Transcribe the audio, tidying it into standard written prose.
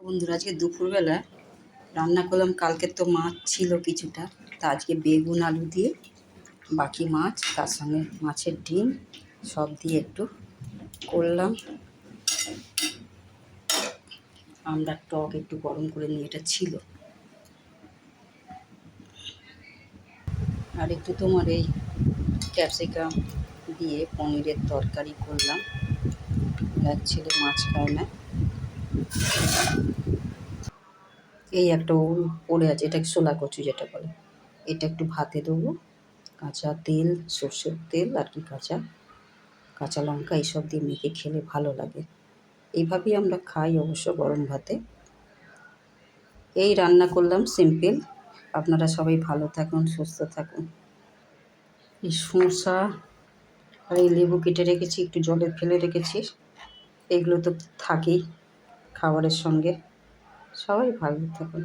বন্ধুরা, আজকে দুপুরবেলা রান্না করলাম। কালকে তো মাছ ছিল কিছুটা, তা আজকে বেগুন আলু দিয়ে বাকি মাছ, তার সঙ্গে মাছের ডিম সব দিয়ে একটু করলাম। আমরা টক একটু গরম করে নিয়ে, এটা ছিল। আর একটু তোমার এই ক্যাপসিকাম দিয়ে পনিরের তরকারি করলাম। এক ছেলে মাছ খায় না। এই একটা ওল পড়ে আছে, এটাকে শোলা কচু যেটা বলে, এটা একটু ভাতে দেবো। কাঁচা তেল, সর্ষের তেল আর কি কাঁচা লঙ্কা এইসব দিয়ে মেখে খেলে ভালো লাগে। এইভাবেই আমরা খাই অবশ্য গরম ভাতে। এই রান্না করলাম সিম্পল। আপনারা সবাই ভালো থাকুন, সুস্থ থাকুন। এই শসা আর এই লেবু কেটে রেখেছি, একটু জলে ফেলে রেখেছি। এগুলো তো থাকেই খাবারের সঙ্গে। সবাই ভালো থাকুন।